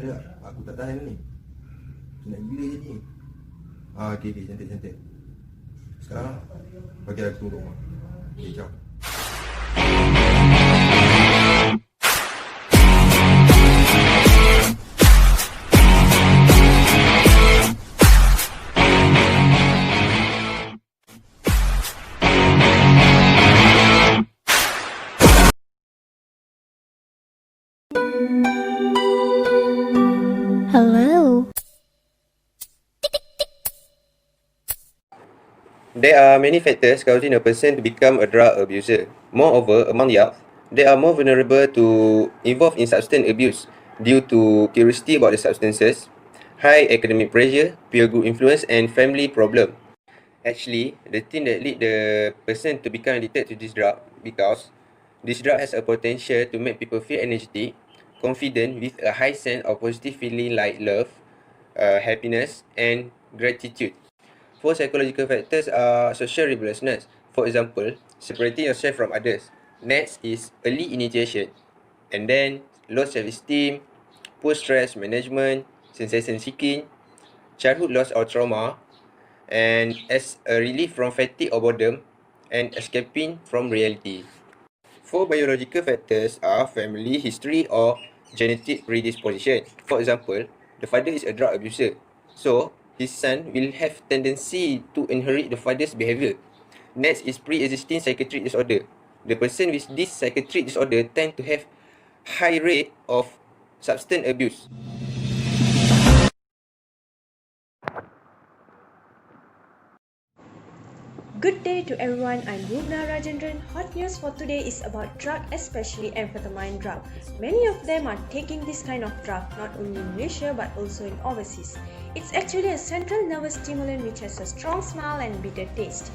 ada tak? Aku tak tahan ni. Nak gila je ni. Okay, cantik. Sekarang bagi aku tunggu rumah. Okay, jom. Hello. There are many factors causing a person to become a drug abuser. Moreover, among youth, they are more vulnerable to involve in substance abuse due to curiosity about the substances, high academic pressure, peer group influence, and family problem. Actually, the thing that lead the person to become addicted to this drug because this drug has a potential to make people feel energetic, confident with a high sense of positive feeling like love, happiness, and gratitude. Four psychological factors are social rebelliousness. For example, separating yourself from others. Next is early initiation. And then low self-esteem, poor stress management, sensation seeking, childhood loss or trauma, and as a relief from fatigue or boredom, and escaping from reality. Four biological factors are family history or genetic predisposition. For example, the father is a drug abuser, so his son will have tendency to inherit the father's behavior. Next is pre-existing psychiatric disorder. The person with this psychiatric disorder tend to have high rate of substance abuse. Good day to everyone, I'm Rubna Rajendran. Hot news for today is about drug, especially amphetamine drug. Many of them are taking this kind of drug not only in Malaysia but also in overseas. It's actually a central nervous stimulant which has a strong smell and bitter taste.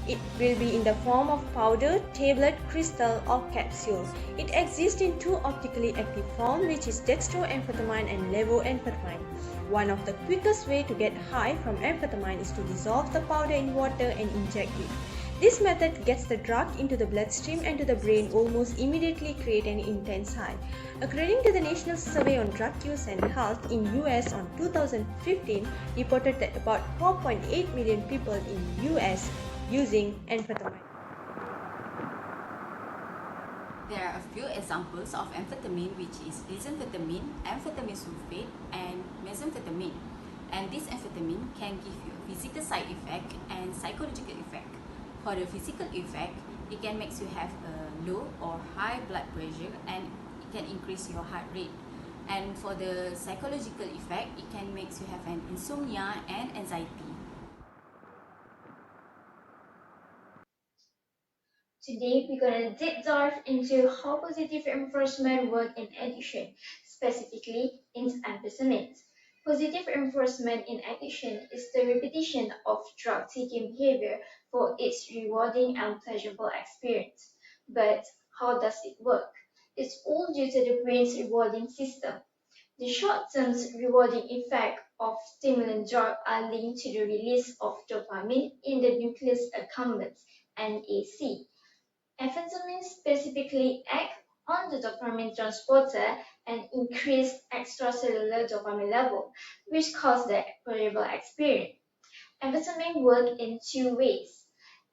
It will be in the form of powder, tablet, crystal or capsule. It exists in two optically active forms, which is dextroamphetamine and levoamphetamine. One of the quickest way to get high from amphetamine is to dissolve the powder in water and inject it. This method gets the drug into the bloodstream and to the brain almost immediately, create an intense high. According to the National Survey on Drug Use and Health in US on 2015, reported that about 4.8 million people in US using amphetamine. There are a few examples of amphetamine, which is lisinoamphetamine, amphetamine sulfate, and methamphetamine. And this amphetamine can give you a physical side effect and psychological effect. For the physical effect, it can make you have a low or high blood pressure and it can increase your heart rate. And for the psychological effect, it can make you have an insomnia and anxiety. Today, we're going to deep dive into how positive reinforcement works in addiction, specifically in amphetamines. Positive reinforcement in addiction is the repetition of drug-taking behavior for its rewarding and pleasurable experience. But how does it work? It's all due to the brain's rewarding system. The short-term rewarding effect of stimulant drugs are linked to the release of dopamine in the nucleus accumbens (NAC). Amphetamines specifically act on the dopamine transporter and increase extracellular dopamine level, which cause the pleasurable experience. Amphetamine work in two ways.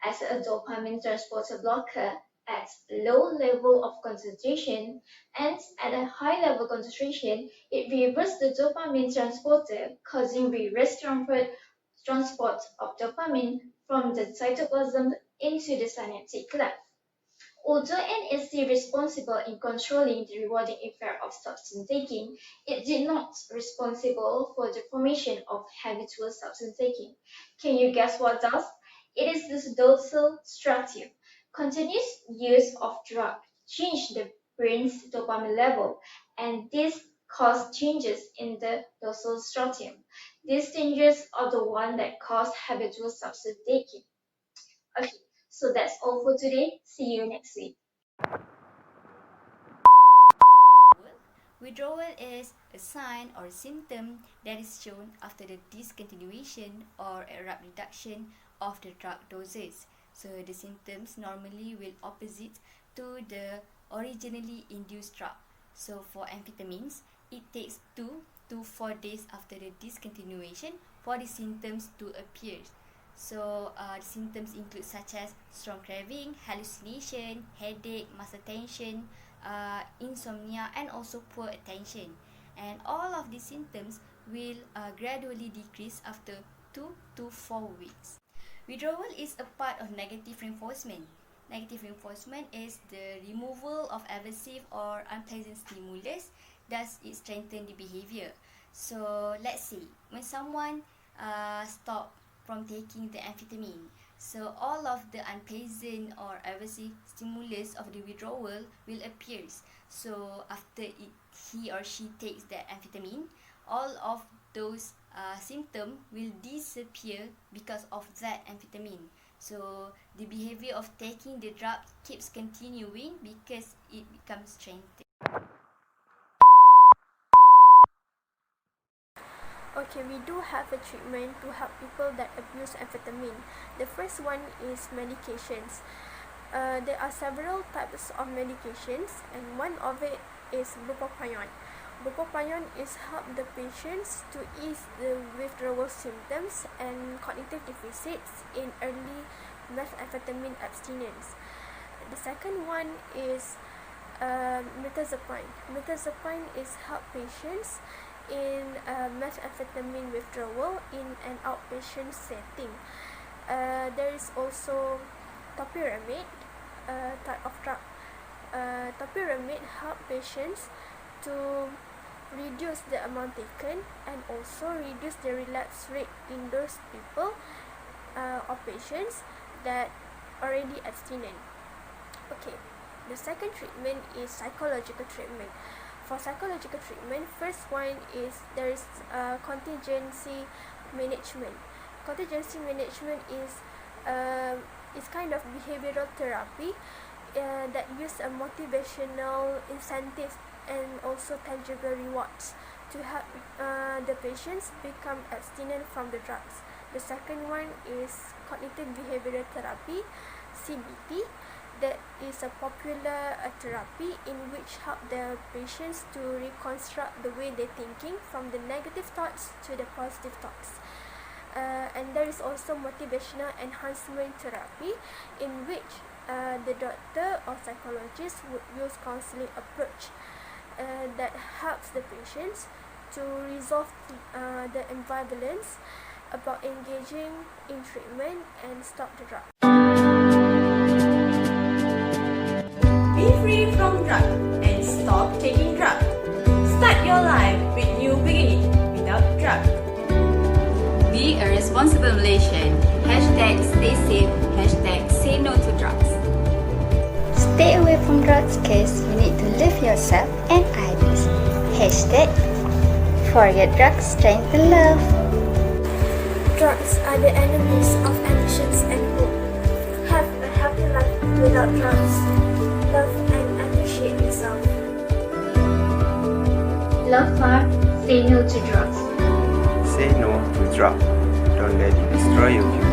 As a dopamine transporter blocker at low level of concentration and at a high level concentration, it reverses the dopamine transporter, causing reverse transport of dopamine from the cytoplasm into the synaptic cleft. Although N is still responsible in controlling the rewarding effect of substance taking, it did not responsible for the formation of habitual substance taking. Can you guess what does? It is this dorsal striatum. Continuous use of drug change the brain's dopamine level, and this cause changes in the dorsal striatum. These changes are the one that cause habitual substance taking. Okay, so that's all for today. See you next week. Withdrawal is a sign or symptom that is shown after the discontinuation or abrupt reduction of the drug doses. So the symptoms normally will opposite to the originally induced drug. So for amphetamines, it takes 2 to to 4 days after the discontinuation for the symptoms to appear. So the symptoms include such as strong craving, hallucination, headache, muscle tension, insomnia, and also poor attention. And all of these symptoms will gradually decrease after 2 to 4 weeks. Withdrawal is a part of negative reinforcement. Negative reinforcement is the removal of aversive or unpleasant stimulus, thus it strengthens the behavior. So let's say when someone stop from taking the amphetamine, so all of the unpleasant or aversive stimulus of the withdrawal will appear. So after he or she takes the amphetamine, all of those symptoms will disappear because of that amphetamine. So the behavior of taking the drug keeps continuing because it becomes strengthened. Okay, we do have a treatment to help people that abuse amphetamine. The first one is medications. There are several types of medications, and one of it is bupropion. Bupropion is help the patients to ease the withdrawal symptoms and cognitive deficits in early methamphetamine abstinence. The second one is mirtazapine. Mirtazapine is help patients in methamphetamine withdrawal in an outpatient setting. There is also topiramate, type of drug. Topiramate help patients to reduce the amount taken and also reduce the relapse rate in those people or patients that already abstinent. Okay, the second treatment is psychological treatment. For psychological treatment, first one is there is contingency management. Contingency management is kind of behavioral therapy that use a motivational incentives and also tangible rewards to help the patients become abstinent from the drugs. The second one is cognitive behavioral therapy, CBT. That is a popular therapy in which help the patients to reconstruct the way they're thinking from the negative thoughts to the positive thoughts. And there is also motivational enhancement therapy in which the doctor or psychologist would use counseling approach that helps the patients to resolve the ambivalence about engaging in treatment and stop the drug. Be free from drug and stop taking drug. Start your life with new beginning without drug. Be a responsible Malaysian. Hashtag stay safe. Hashtag say no to drugs. Stay away from drugs cause you need to live yourself and others. Hashtag forget drugs, strengthen love. Drugs are the enemies of ambitions and hope. Have a happy life without drugs. Love and appreciate yourself. Love hard, say no to drugs. Say no to drugs. Don't let it destroy your future.